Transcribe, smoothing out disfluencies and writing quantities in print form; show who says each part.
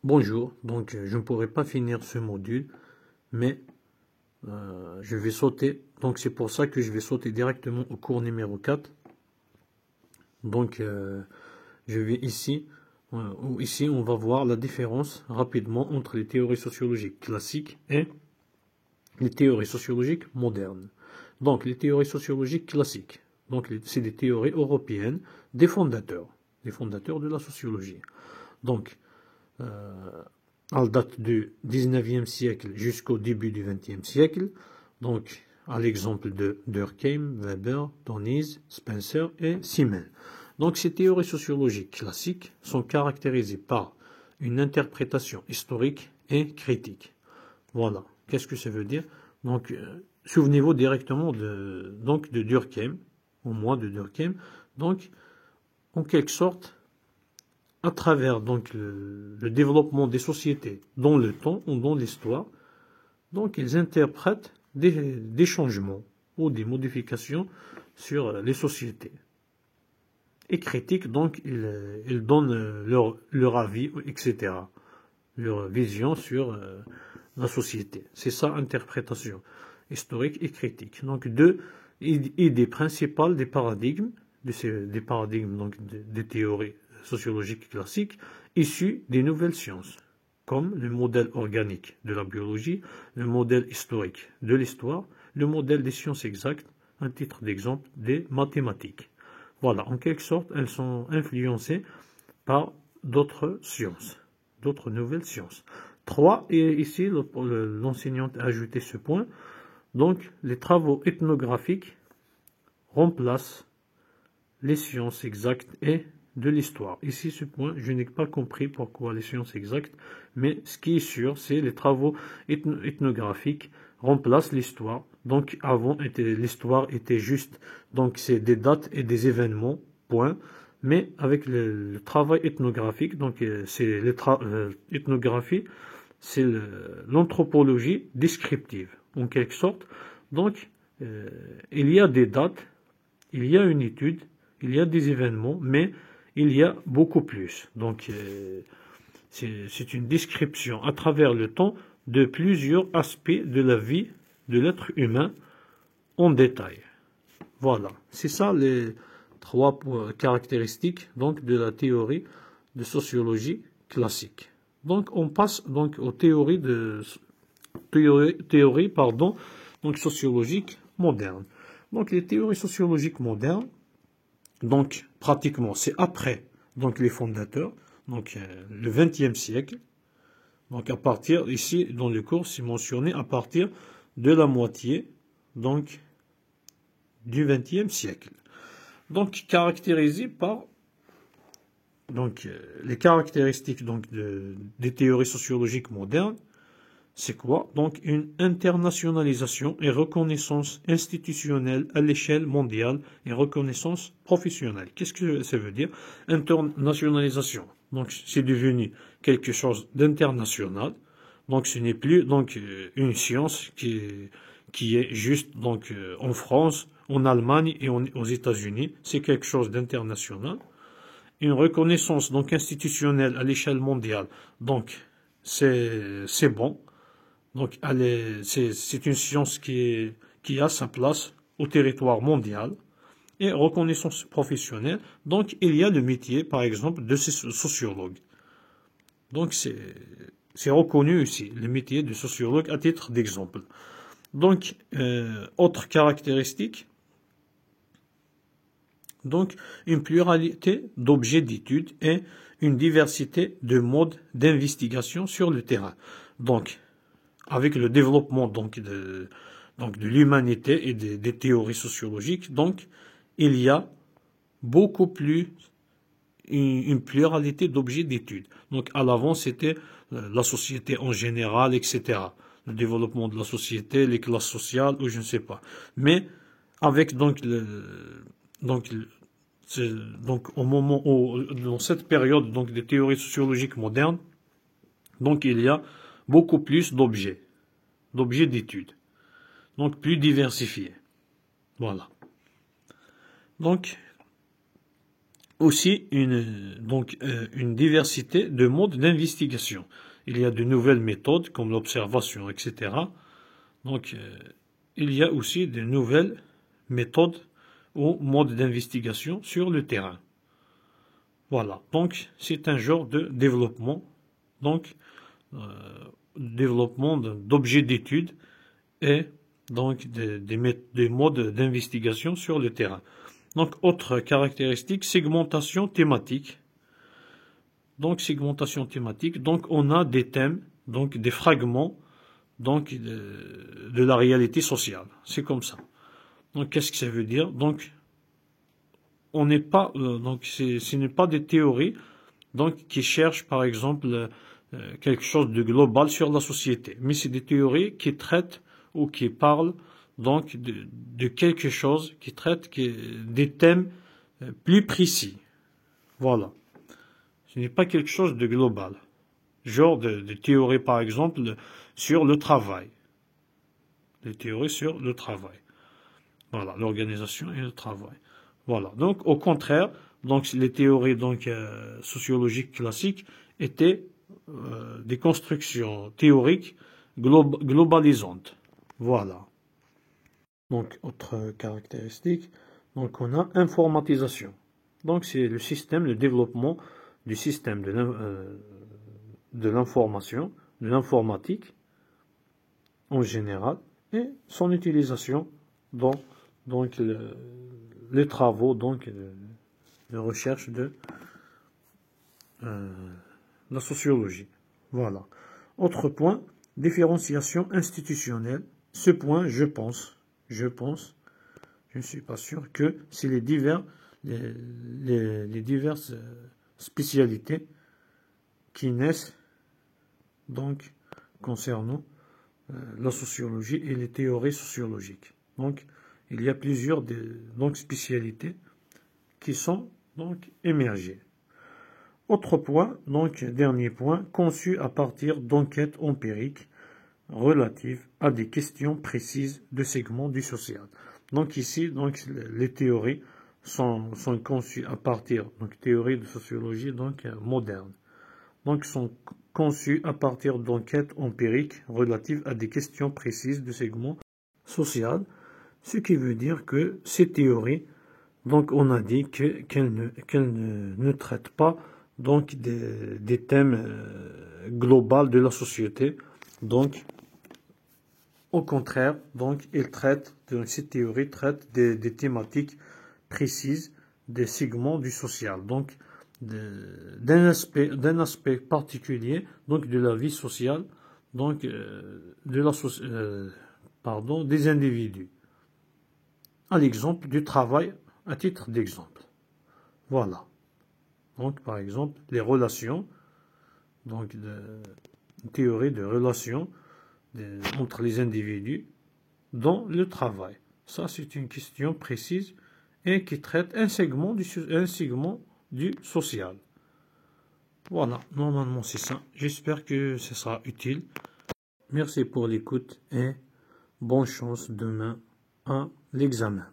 Speaker 1: Bonjour, donc je ne pourrai pas finir ce module, mais je vais sauter, donc c'est pour ça que je vais sauter directement au cours numéro 4. Donc je vais ici, ici on va voir la différence rapidement entre les théories sociologiques classiques et les théories sociologiques modernes. Donc les théories sociologiques classiques, donc c'est des théories européennes des fondateurs de la sociologie. Donc elle date du 19e siècle jusqu'au début du 20e siècle, donc à l'exemple de Durkheim, Weber, Doniz, Spencer et Simmel. Donc ces théories sociologiques classiques sont caractérisées par une interprétation historique et critique. Voilà, qu'est-ce que ça veut dire? Donc souvenez-vous directement de Durkheim, au moins de Durkheim, donc en quelque sorte à travers donc le développement des sociétés dans le temps ou dans l'histoire, donc ils interprètent des changements ou des modifications sur les sociétés. Et critiquent, donc ils donnent leur avis, etc., leur vision sur la société. C'est ça, interprétation historique et critique. Donc deux idées principales des paradigmes, des paradigmes donc des théories sociologiques classiques, issus des nouvelles sciences, comme le modèle organique de la biologie, le modèle historique de l'histoire, le modèle des sciences exactes, un titre d'exemple des mathématiques. Voilà, en quelque sorte, elles sont influencées par d'autres sciences, d'autres nouvelles sciences. 3, et ici l'enseignante a ajouté ce point, donc les travaux ethnographiques remplacent les sciences exactes et de l'histoire. Ici, ce point, je n'ai pas compris pourquoi les sciences exactes, mais ce qui est sûr, c'est les travaux ethnographiques remplacent l'histoire. Donc, avant, l'histoire était juste, donc c'est des dates et des événements, point. Mais avec le travail ethnographique, donc c'est l'ethnographie, c'est l'anthropologie descriptive, en quelque sorte. Donc, il y a des dates, il y a une étude, il y a des événements, mais il y a beaucoup plus. Donc, c'est une description à travers le temps de plusieurs aspects de la vie de l'être humain en détail. Voilà, c'est ça les 3 caractéristiques donc de la théorie de sociologie classique. Donc on passe donc aux théories donc sociologiques modernes. Donc les théories sociologiques modernes, donc pratiquement c'est après donc les fondateurs, donc le XXe siècle. Donc à partir ici dans le cours c'est mentionné à partir de la moitié donc du XXe siècle. Donc caractérisé par donc les caractéristiques donc des théories sociologiques modernes, c'est quoi? Donc une internationalisation et reconnaissance institutionnelle à l'échelle mondiale et reconnaissance professionnelle. Qu'est-ce que ça veut dire? Internationalisation. Donc c'est devenu quelque chose d'international. Donc ce n'est plus donc une science qui est juste donc en France, en Allemagne et aux États-Unis. C'est quelque chose d'international. Une reconnaissance donc institutionnelle à l'échelle mondiale. Donc c'est bon. Donc c'est une science qui a sa place au territoire mondial. Et reconnaissance professionnelle. Donc il y a le métier par exemple de ces sociologues. Donc c'est reconnu ici, le métier de sociologue à titre d'exemple. Donc, autre caractéristique, donc une pluralité d'objets d'étude et une diversité de modes d'investigation sur le terrain. Donc, avec le développement donc de l'humanité et des théories sociologiques, donc il y a beaucoup plus une pluralité d'objets d'étude. Donc à l'avant, c'était la société en général, etc. Le développement de la société, les classes sociales, ou je ne sais pas. Mais avec donc au moment où, dans cette période donc des théories sociologiques modernes, donc il y a beaucoup plus d'objets d'étude, donc plus diversifiés. Voilà. Donc aussi une diversité de modes d'investigation. Il y a de nouvelles méthodes comme l'observation, etc. Donc, il y a aussi de nouvelles méthodes ou modes d'investigation sur le terrain. Voilà, donc c'est un genre de développement, donc développement d'objets d'étude et donc des modes d'investigation sur le terrain. Donc, autre caractéristique, segmentation thématique. Donc, segmentation thématique. Donc, on a des thèmes, donc des fragments, donc de la réalité sociale. C'est comme ça. Donc, qu'est-ce que ça veut dire? Donc, on n'est pas, donc, ce n'est pas des théories, donc, qui cherchent, par exemple, quelque chose de global sur la société. Mais c'est des théories qui traitent ou qui parlent donc de quelque chose qui traite des thèmes plus précis. Voilà. Ce n'est pas quelque chose de global. Genre de théories, par exemple, sur le travail. Des théories sur le travail. Voilà, l'organisation et le travail. Voilà. Donc, au contraire, donc les théories sociologiques classiques étaient des constructions théoriques globalisantes. Voilà. Donc, autre caractéristique, donc on a informatisation. Donc, c'est le système, le développement du système de l'information, de l'informatique en général, et son utilisation dans les travaux de recherche de la sociologie. Voilà. Autre point, différenciation institutionnelle. Ce point, je ne suis pas sûr que c'est les diverses spécialités qui naissent donc concernant la sociologie et les théories sociologiques. Donc, il y a plusieurs spécialités qui sont donc émergées. Autre point, donc dernier point, conçu à partir d'enquêtes empiriques relatives à des questions précises de segments du social. Donc ici, donc les théories sont conçues à partir théories de sociologie moderne. Donc sont conçues à partir d'enquêtes empiriques relatives à des questions précises de segments social, ce qui veut dire que ces théories, donc on a dit qu'elles ne traitent pas donc des thèmes globaux de la société. Donc au contraire, donc ces théories traitent des thématiques précises des segments du social, donc d'un aspect particulier donc de la vie sociale, donc des individus. À l'exemple du travail, à titre d'exemple. Voilà. Donc, par exemple, les relations, donc une théorie de relations entre les individus dans le travail. Ça, c'est une question précise et qui traite un segment du social. Voilà, normalement c'est ça. J'espère que ce sera utile. Merci pour l'écoute et bonne chance demain à l'examen.